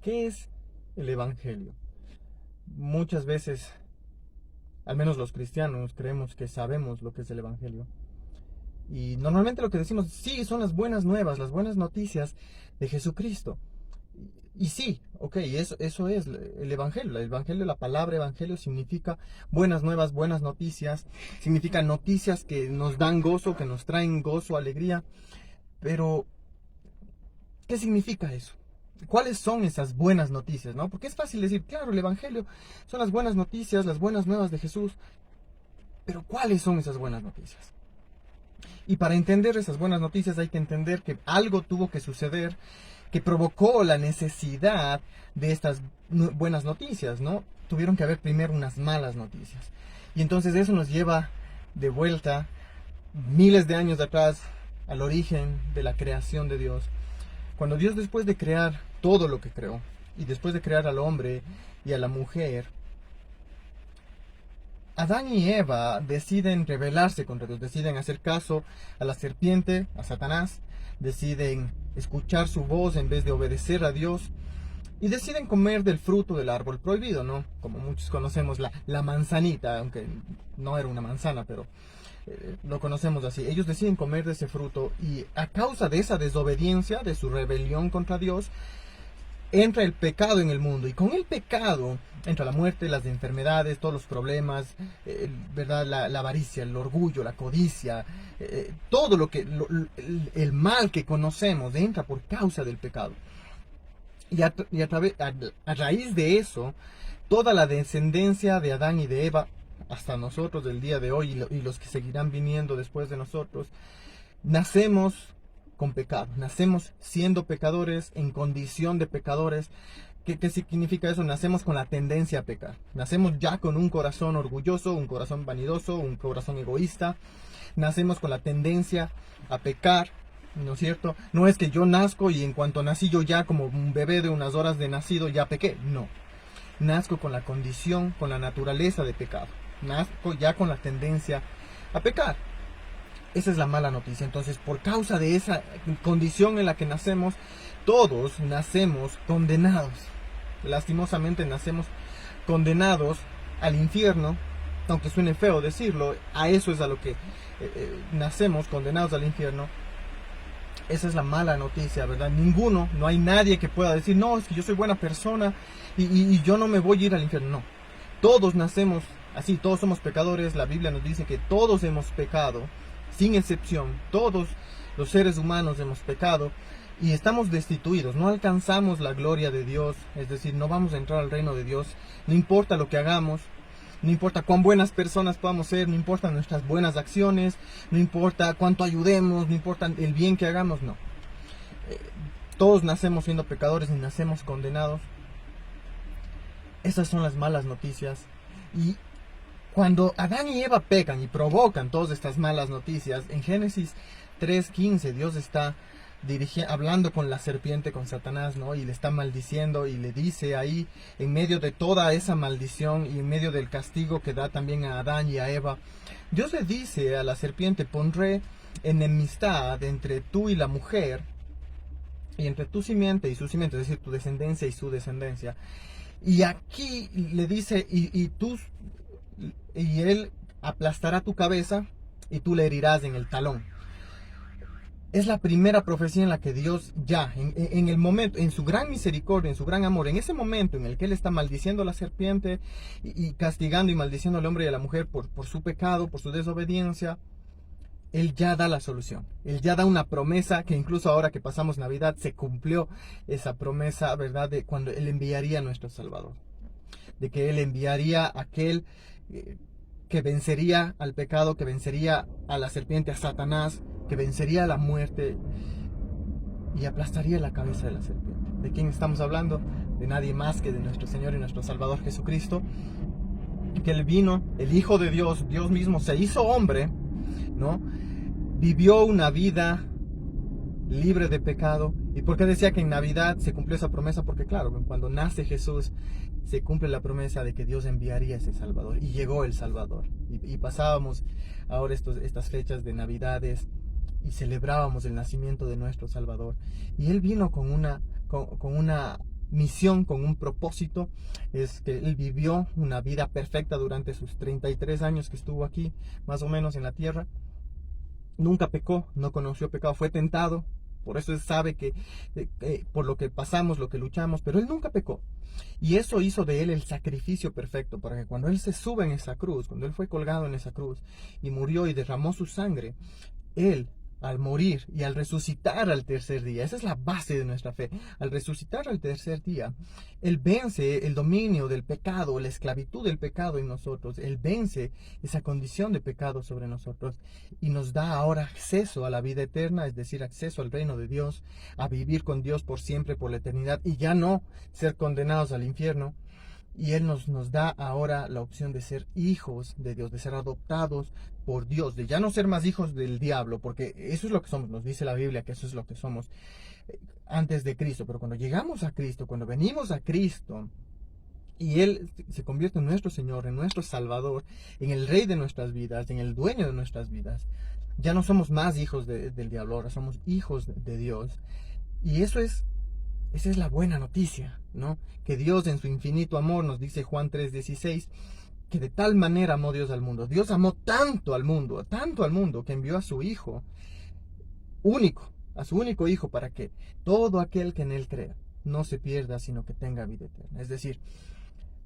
¿Qué es el Evangelio? Muchas veces, al menos los cristianos, creemos que sabemos lo que es el Evangelio. Y normalmente lo que decimos, sí, son las buenas nuevas, las buenas noticias de Jesucristo. Y sí, ok, eso es el Evangelio. El Evangelio, la palabra Evangelio significa buenas nuevas, buenas noticias. Significa noticias que nos dan gozo, que nos traen gozo, alegría. Pero, ¿qué significa eso? ¿Cuáles son esas buenas noticias, no? Porque es fácil decir, claro, el Evangelio son las buenas noticias, las buenas nuevas de Jesús. Pero ¿cuáles son esas buenas noticias? Y para entender esas buenas noticias hay que entender que algo tuvo que suceder que provocó la necesidad de estas buenas noticias, ¿no? Tuvieron que haber primero unas malas noticias. Y entonces eso nos lleva de vuelta miles de años atrás al origen de la creación de Dios. Cuando Dios, después de crear todo lo que creó, y después de crear al hombre y a la mujer, Adán y Eva deciden rebelarse contra Dios, deciden hacer caso a la serpiente, a Satanás, deciden escuchar su voz en vez de obedecer a Dios y deciden comer del fruto del árbol prohibido, ¿no? Como muchos conocemos, la manzanita, aunque no era una manzana, pero lo conocemos así. Ellos deciden comer de ese fruto y a causa de esa desobediencia, de su rebelión contra Dios, entra el pecado en el mundo y con el pecado entra la muerte, las enfermedades, todos los problemas, ¿verdad? La avaricia, el orgullo, la codicia, todo lo que el mal que conocemos entra por causa del pecado. Y a raíz de eso, toda la descendencia de Adán y de Eva, hasta nosotros del día de hoy y los que seguirán viniendo después de nosotros, nacemos con pecado, nacemos siendo pecadores, en condición de pecadores. ¿Qué significa eso? Nacemos con la tendencia a pecar, nacemos ya con un corazón orgulloso, un corazón vanidoso, un corazón egoísta, nacemos con la tendencia a pecar, ¿no es cierto? No es que yo nazco y en cuanto nací yo ya como un bebé de unas horas de nacido ya pequé, no. Nazco con la condición, con la naturaleza de pecado, nazco ya con la tendencia a pecar. Esa es la mala noticia. Entonces, por causa de esa condición en la que nacemos, todos nacemos condenados. Lastimosamente nacemos condenados al infierno, aunque suene feo decirlo, a eso es a lo que nacemos condenados al infierno. Esa es la mala noticia, ¿verdad? No hay nadie que pueda decir, no, es que yo soy buena persona y yo no me voy a ir al infierno. No, todos nacemos así, todos somos pecadores. La Biblia nos dice que todos hemos pecado, sin excepción. Todos los seres humanos hemos pecado y estamos destituidos, no alcanzamos la gloria de Dios, es decir, no vamos a entrar al reino de Dios, no importa lo que hagamos, no importa cuán buenas personas podamos ser, no importa nuestras buenas acciones, no importa cuánto ayudemos, no importa el bien que hagamos, no. Todos nacemos siendo pecadores y nacemos condenados. Esas son las malas noticias. Y cuando Adán y Eva pecan y provocan todas estas malas noticias, en Génesis 3:15 Dios está hablando con la serpiente, con Satanás, ¿no? Y le está maldiciendo y le dice ahí, en medio de toda esa maldición y en medio del castigo que da también a Adán y a Eva, Dios le dice a la serpiente, pondré enemistad entre tú y la mujer, y entre tu simiente y su simiente, es decir, tu descendencia y su descendencia. Y aquí le dice, y él aplastará tu cabeza y tú le herirás en el talón. Es la primera profecía en la que Dios ya, en el momento, en su gran misericordia, en su gran amor, en ese momento en el que Él está maldiciendo a la serpiente y castigando y maldiciendo al hombre y a la mujer por su pecado, por su desobediencia, Él ya da la solución. Él ya da una promesa que incluso ahora que pasamos Navidad se cumplió esa promesa, ¿verdad? De cuando Él enviaría a nuestro Salvador. De que Él enviaría a aquel que vencería al pecado, que vencería a la serpiente, a Satanás, que vencería a la muerte y aplastaría la cabeza de la serpiente. ¿De quién estamos hablando? De nadie más que de nuestro Señor y nuestro Salvador Jesucristo, que Él vino, el Hijo de Dios, Dios mismo se hizo hombre, ¿no? Vivió una vida libre de pecado. ¿Y por qué decía que en Navidad se cumplió esa promesa? Porque claro, cuando nace Jesús se cumple la promesa de que Dios enviaría ese Salvador, y llegó el Salvador, y pasábamos ahora estas fechas de Navidades y celebrábamos el nacimiento de nuestro Salvador, y Él vino con una misión, con un propósito. Es que Él vivió una vida perfecta durante sus 33 años que estuvo aquí, más o menos en la tierra. Nunca pecó, no conoció pecado, fue tentado. Por eso Él sabe que por lo que pasamos, lo que luchamos, pero Él nunca pecó. Y eso hizo de Él el sacrificio perfecto, para que cuando Él se sube en esa cruz, cuando Él fue colgado en esa cruz y murió y derramó su sangre, Él, al morir y al resucitar al tercer día, esa es la base de nuestra fe, al resucitar al tercer día, Él vence el dominio del pecado, la esclavitud del pecado en nosotros. Él vence esa condición de pecado sobre nosotros y nos da ahora acceso a la vida eterna, es decir, acceso al reino de Dios, a vivir con Dios por siempre, por la eternidad, y ya no ser condenados al infierno. Y Él nos da ahora la opción de ser hijos de Dios, de ser adoptados por Dios, de ya no ser más hijos del diablo, porque eso es lo que somos, nos dice la Biblia que eso es lo que somos antes de Cristo. Pero cuando llegamos a Cristo, cuando venimos a Cristo, y Él se convierte en nuestro Señor, en nuestro Salvador, en el Rey de nuestras vidas, en el dueño de nuestras vidas, ya no somos más hijos del diablo, ahora somos hijos de Dios. Y esa es la buena noticia, ¿no? Que Dios en su infinito amor, nos dice Juan 3:16, que de tal manera amó Dios al mundo. Dios amó tanto al mundo, que envió a su Hijo único, a su único Hijo, para que todo aquel que en Él crea no se pierda, sino que tenga vida eterna. Es decir,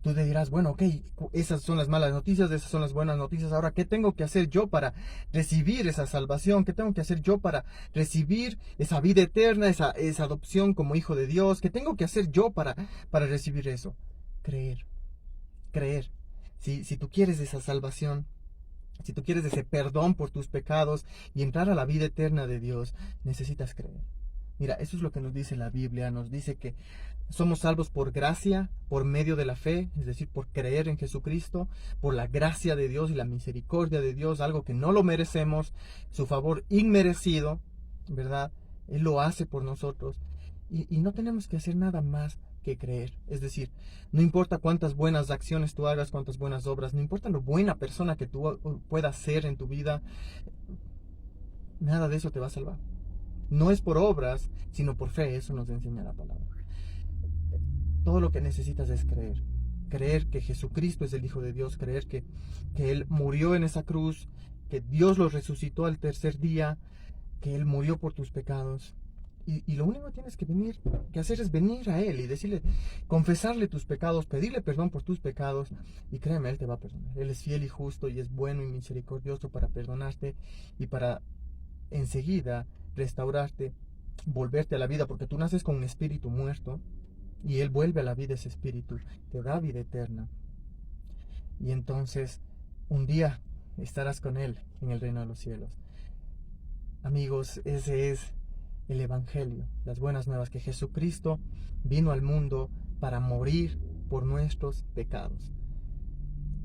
tú te dirás, bueno, ok, esas son las malas noticias, esas son las buenas noticias. Ahora, ¿qué tengo que hacer yo para recibir esa salvación? ¿Qué tengo que hacer yo para recibir esa vida eterna, esa adopción como hijo de Dios? ¿Qué tengo que hacer yo para recibir eso? Creer, creer. Si tú quieres esa salvación, si tú quieres ese perdón por tus pecados y entrar a la vida eterna de Dios, necesitas creer. Mira, eso es lo que nos dice la Biblia. Nos dice que somos salvos por gracia, por medio de la fe, es decir, por creer en Jesucristo, por la gracia de Dios y la misericordia de Dios, algo que no lo merecemos, su favor inmerecido, ¿verdad? Él lo hace por nosotros y no tenemos que hacer nada más que creer. Es decir, no importa cuántas buenas acciones tú hagas, cuántas buenas obras, no importa lo buena persona que tú puedas ser en tu vida, nada de eso te va a salvar. No es por obras, sino por fe. Eso nos enseña la palabra. Todo lo que necesitas es creer. Creer que Jesucristo es el Hijo de Dios. Creer que Él murió en esa cruz. Que Dios lo resucitó al tercer día. Que Él murió por tus pecados. Y lo único que tienes que hacer es venir a Él y decirle, confesarle tus pecados, pedirle perdón por tus pecados. Y créeme, Él te va a perdonar. Él es fiel y justo y es bueno y misericordioso para perdonarte y para enseguida restaurarte, volverte a la vida, porque tú naces con un espíritu muerto y Él vuelve a la vida ese espíritu, te da vida eterna. Y entonces un día estarás con Él en el reino de los cielos. Amigos, ese es el Evangelio, las buenas nuevas, que Jesucristo vino al mundo para morir por nuestros pecados.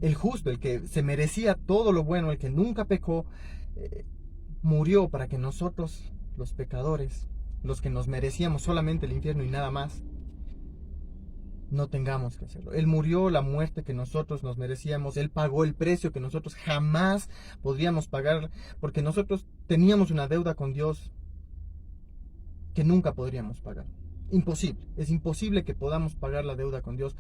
El justo, el que se merecía todo lo bueno, el que nunca pecó, murió para que nosotros, los pecadores, los que nos merecíamos solamente el infierno y nada más, no tengamos que hacerlo. Él murió la muerte que nosotros nos merecíamos. Él pagó el precio que nosotros jamás podríamos pagar, porque nosotros teníamos una deuda con Dios que nunca podríamos pagar. Imposible, es imposible que podamos pagar la deuda con Dios,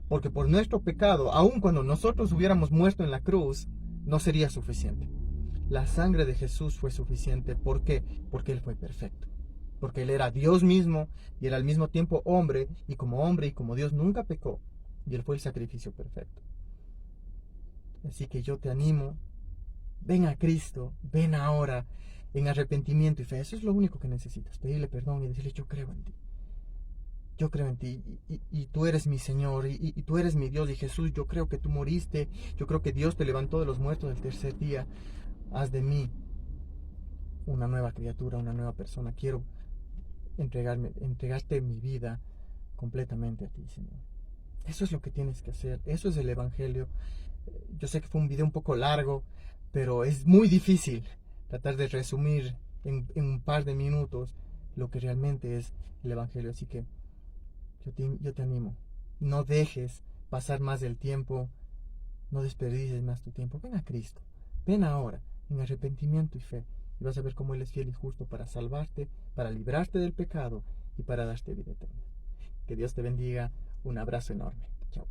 porque por nuestro pecado, aun cuando nosotros hubiéramos muerto en la cruz, no sería suficiente. La sangre de Jesús fue suficiente. ¿Por qué? Porque Él fue perfecto. Porque Él era Dios mismo y era al mismo tiempo hombre y como Dios nunca pecó. Y Él fue el sacrificio perfecto. Así que yo te animo, ven a Cristo, ven ahora en arrepentimiento y fe. Eso es lo único que necesitas, pedirle perdón y decirle, yo creo en ti. Yo creo en ti y tú eres mi Señor y tú eres mi Dios. Y Jesús, yo creo que tú moriste, yo creo que Dios te levantó de los muertos el tercer día. Haz de mí una nueva criatura, una nueva persona. Quiero entregarte mi vida completamente a ti, Señor. Eso es lo que tienes que hacer. Eso es el Evangelio. Yo sé que fue un video un poco largo, pero es muy difícil tratar de resumir en un par de minutos lo que realmente es el Evangelio. Así que yo te animo. No dejes pasar más del tiempo. No desperdicies más tu tiempo. Ven a Cristo. Ven ahora en arrepentimiento y fe. Y vas a ver cómo Él es fiel y justo para salvarte, para librarte del pecado y para darte vida eterna. Que Dios te bendiga. Un abrazo enorme. Chao.